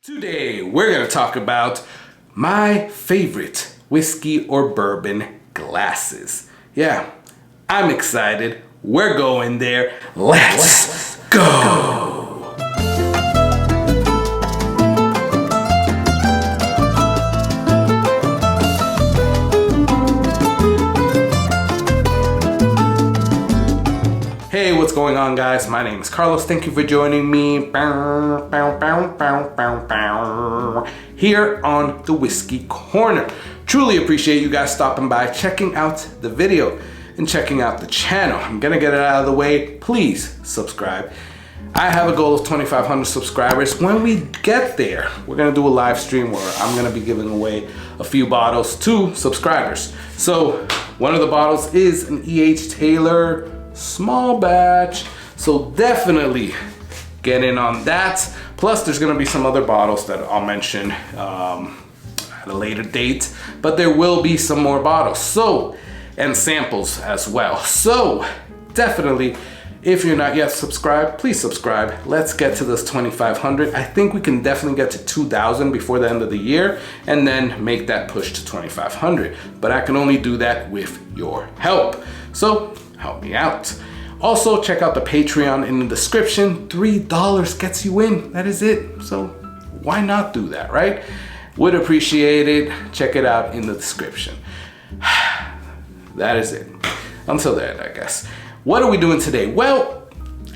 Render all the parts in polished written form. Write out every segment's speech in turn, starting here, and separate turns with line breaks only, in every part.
Today, we're going to talk about my favorite whiskey or bourbon glasses. Yeah, I'm excited. We're going there. Let's go! Hey, what's going on, guys? My name is Carlos. Thank you for joining me here on the Whiskey Corner. Truly appreciate you guys stopping by, checking out the video, and checking out the channel. I'm gonna get it out of the way. Please subscribe. I have a goal of 2,500 subscribers. When we get there, we're gonna do a live stream where I'm gonna be giving away a few bottles to subscribers. So one of the bottles is an E.H. Taylor small batch, so definitely get in on that. Plus there's gonna be some other bottles that I'll mention at a later date, but there will be some more bottles, and samples as well. So definitely, if you're not yet subscribed, please subscribe. Let's get to this 2,500. I think we can definitely get to 2,000 before the end of the year and then make that push to 2,500. But I can only do that with your help. So help me out. Also, check out the Patreon in the description. $3 gets you in. That is it. So why not do that, right? Would appreciate it. Check it out in the description. That is it. Until then, I guess. What are we doing today? Well,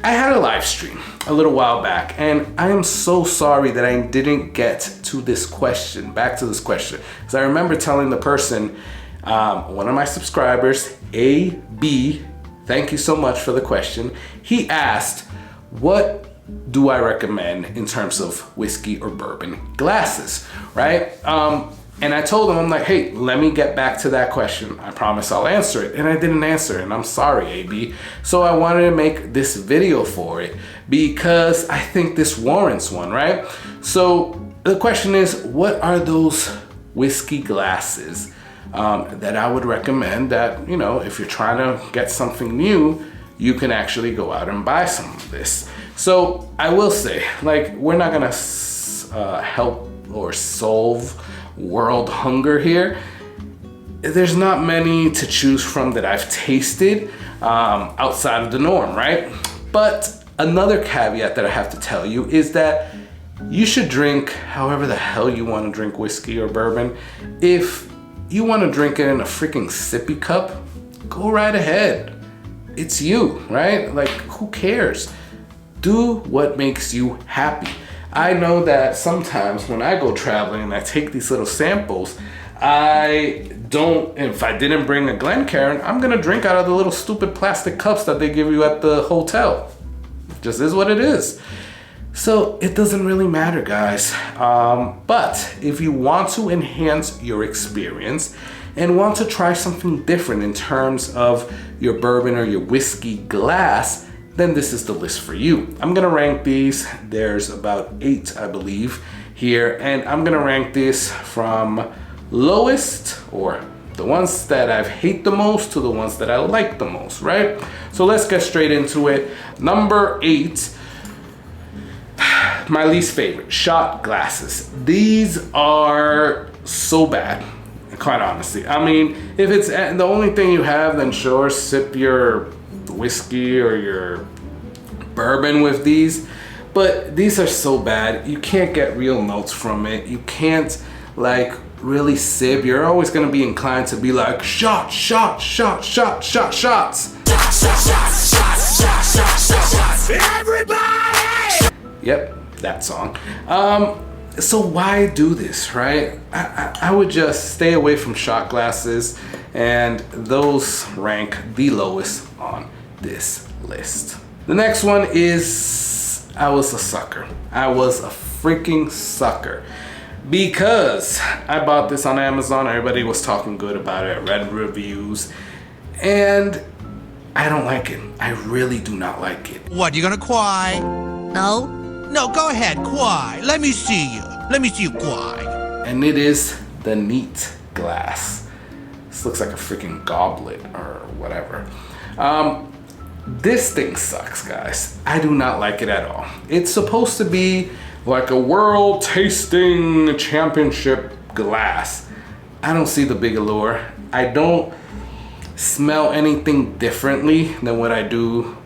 I had a live stream a little while back, and I am so sorry that I didn't get to this question, back to this question. Because I remember telling the person, one of my subscribers, AB, thank you so much for the question. He asked, what do I recommend in terms of whiskey or bourbon glasses, right? And I told him, I'm like, hey, let me get back to that question. I promise I'll answer it. And I didn't answer it, and I'm sorry, AB. So I wanted to make this video for it because I think this warrants one, right? So the question is, what are those whiskey glasses that I would recommend that, you know, if you're trying to get something new, you can actually go out and buy some of this. So I will say, like, we're not gonna help or solve world hunger here. There's not many to choose from that I've tasted outside of the norm, right? But another caveat that I have to tell you is that you should drink however the hell you want to drink whiskey or bourbon. If you want to drink it in a freaking sippy cup, go right ahead. It's you, right? Like, who cares? Do what makes you happy. I know that sometimes when I go traveling and I take these little samples, if I didn't bring a Glencairn, I'm gonna drink out of the little stupid plastic cups that they give you at the hotel. It just is what it is. So it doesn't really matter, guys. But if you want to enhance your experience and want to try something different in terms of your bourbon or your whiskey glass, then this is the list for you. I'm gonna rank these. There's about 8, I believe, here. And I'm gonna rank this from lowest, or the ones that I hate the most, to the ones that I like the most, right? So let's get straight into it. Number 8, my least favorite, shot glasses. These are so bad, quite honestly. I mean, if it's the only thing you have, then sure, sip your whiskey or your bourbon with these. But these are so bad, you can't get real notes from it. You can't, like, really sip. You're always gonna be inclined to be like, shot, shot, shot, shot, shot, shots. Everybody! Yep. That song. So why do this, right? I would just stay away from shot glasses, and those rank the lowest on this list. The next one is, I was a sucker. I was a freaking sucker because I bought this on Amazon. Everybody was talking good about it. I read reviews, and I don't like it. I really do not like it.
What, you gonna cry?
No.
No, go ahead, cry. Let me see you. Let me see you cry.
And it is the neat glass. This looks like a freaking goblet or whatever. This thing sucks, guys. I do not like it at all. It's supposed to be like a world tasting championship glass. I don't see the big allure. I don't smell anything differently than what I do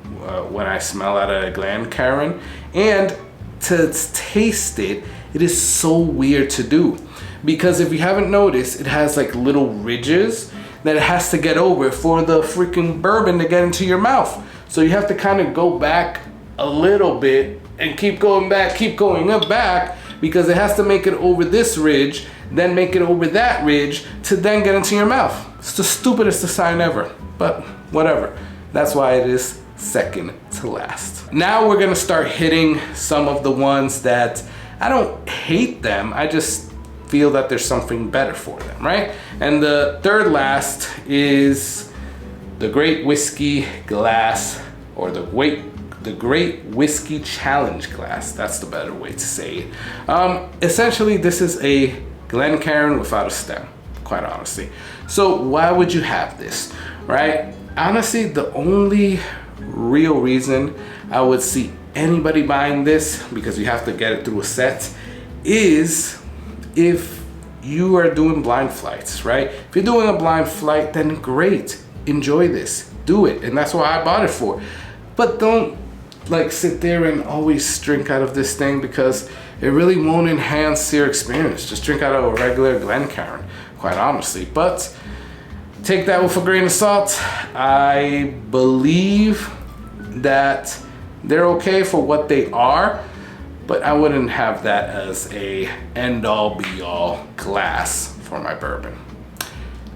when I smell out of Glencairn. And to taste it, it is so weird to do. Because if you haven't noticed, it has like little ridges that it has to get over for the freaking bourbon to get into your mouth. So you have to kind of go back a little bit and keep going back, keep going up back, because it has to make it over this ridge, then make it over that ridge to then get into your mouth. It's the stupidest design ever, but whatever. That's why it is second to last. Now we're gonna start hitting some of the ones that I don't hate them, I just feel that there's something better for them, right? And the third last is the Great Whiskey Glass, or the Great Whiskey Challenge Glass. That's the better way to say it. Essentially, this is a Glencairn without a stem, quite honestly. So why would you have this, right? Honestly, the only real reason I would see anybody buying this, because you have to get it through a set, is if you are doing blind flights, right? If you're doing a blind flight, then great, enjoy this, do it. And that's what I bought it for. But don't like sit there and always drink out of this thing, because it really won't enhance your experience. Just drink out of a regular Glencairn, quite honestly. But take that with a grain of salt. I believe that they're okay for what they are, but I wouldn't have that as a end-all be-all glass for my bourbon.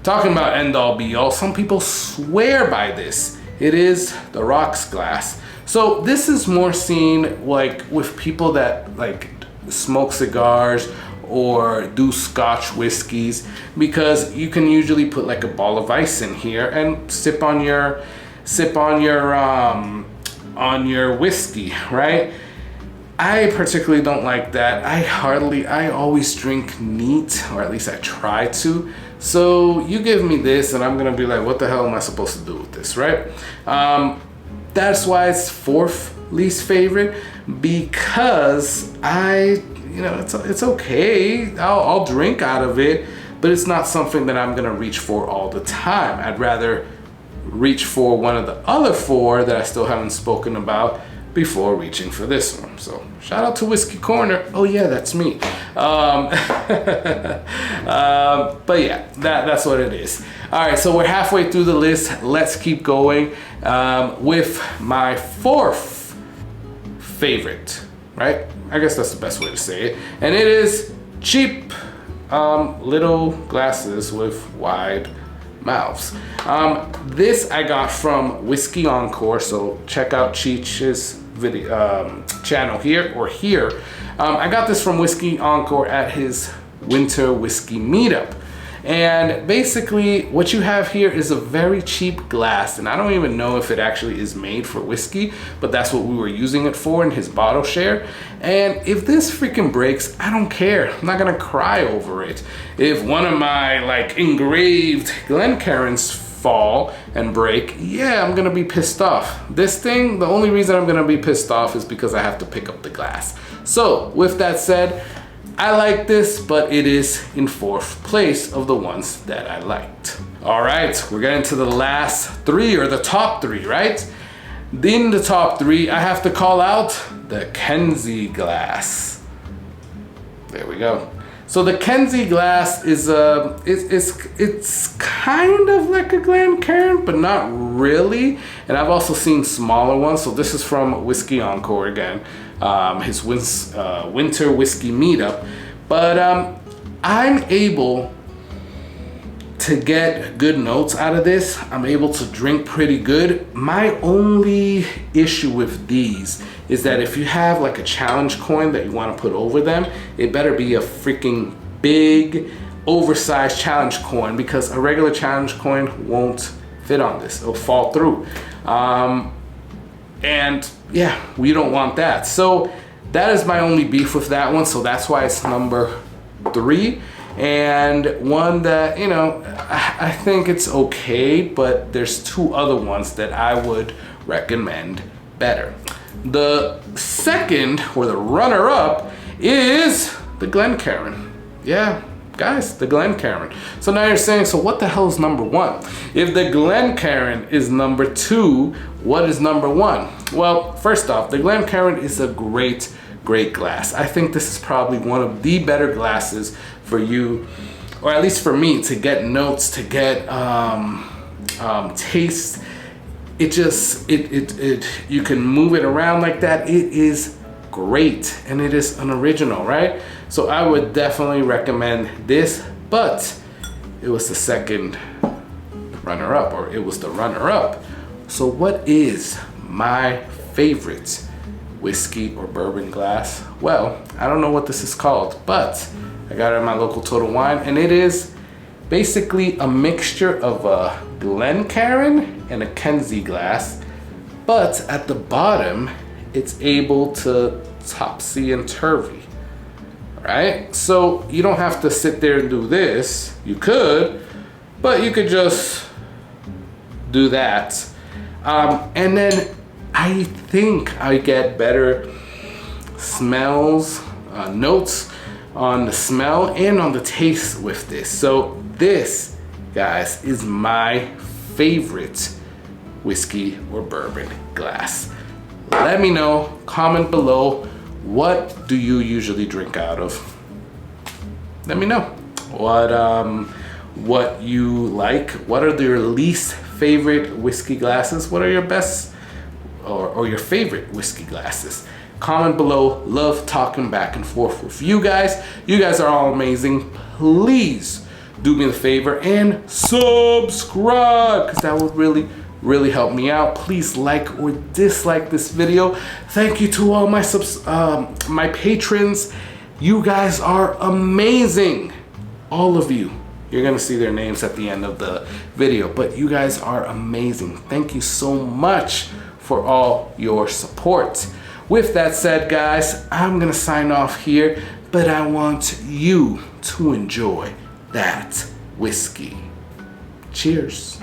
Talking about end-all be-all, some people swear by this. It is the rocks glass. So this is more seen like with people that like smoke cigars or do Scotch whiskeys, because you can usually put like a ball of ice in here and sip on your whiskey, right? I particularly don't like that. I always drink neat, or at least I try to. So you give me this and I'm gonna be like, what the hell am I supposed to do with this, right? That's why it's fourth least favorite, because it's okay. I'll drink out of it, but it's not something that I'm gonna reach for all the time. I'd rather reach for one of the other four that I still haven't spoken about before reaching for this one. So shout out to Whiskey Corner. Oh yeah, that's me. But yeah, that's what it is. All right, so we're halfway through the list. Let's keep going with my fourth favorite, right? I guess that's the best way to say it. And it is cheap little glasses with wide mouths. This I got from Whiskey Encore, so check out Cheech's video channel here or here. I got this from Whiskey Encore at his winter whiskey meetup. And basically what you have here is a very cheap glass, and I don't even know if it actually is made for whiskey, but that's what we were using it for in his bottle share. And if this freaking breaks, I don't care. I'm not gonna cry over it. If one of my like engraved Glencairns fall and break, yeah, I'm gonna be pissed off. This thing, the only reason I'm gonna be pissed off is because I have to pick up the glass. So with that said, I like this, but it is in fourth place of the ones that I liked. All right, we're getting to the last three, or the top three, right? In the top three, I have to call out the Kenzie glass. There we go. So the Kenzie glass is it's kind of like a Glencairn, but not really. And I've also seen smaller ones. So this is from Whiskey Encore again, his winter whiskey meetup. But I'm able to get good notes out of this. I'm able to drink pretty good. My only issue with these is that if you have like a challenge coin that you want to put over them, it better be a freaking big, oversized challenge coin, because a regular challenge coin won't fit on this. It'll fall through. And yeah, we don't want that. So that is my only beef with that one. So that's why it's number 3. And one that, you know, I think it's okay, but there's 2 other ones that I would recommend better. The second, or the runner-up, is the Glencairn. Yeah, guys, the Glencairn. So now you're saying, so what the hell is number one? If the Glencairn is number two, what is number one? Well, first off, the Glencairn is a great glass. I think this is probably one of the better glasses for you, or at least for me, to get notes, to get taste. It just, you can move it around like that. It is great, and it is an original, right? So I would definitely recommend this, but it was the second runner-up, or it was the runner-up. So what is my favorite whiskey or bourbon glass? Well, I don't know what this is called, but I got it at my local Total Wine, and it is basically a mixture of a Glencairn and a Kenzie glass, but at the bottom it's able to topsy and turvy, right? So you don't have to sit there and do this. You could, but you could just do that. And then I think I get better smells, notes on the smell and on the taste with this. So this, guys, is my favorite whiskey or bourbon glass. Let me know, comment below, what do you usually drink out of? Let me know what you like. What are your least favorite whiskey glasses? What are your best or your favorite whiskey glasses? Comment below. Love talking back and forth with you guys. You guys are all amazing. Please do me the favor and subscribe, because that would really help me out. Please like or dislike this video. Thank you to all my patrons. You guys are amazing. All of you. You're gonna see their names at the end of the video, but you guys are amazing. Thank you so much for all your support. With that said, guys, I'm gonna sign off here, but I want you to enjoy that whiskey. Cheers.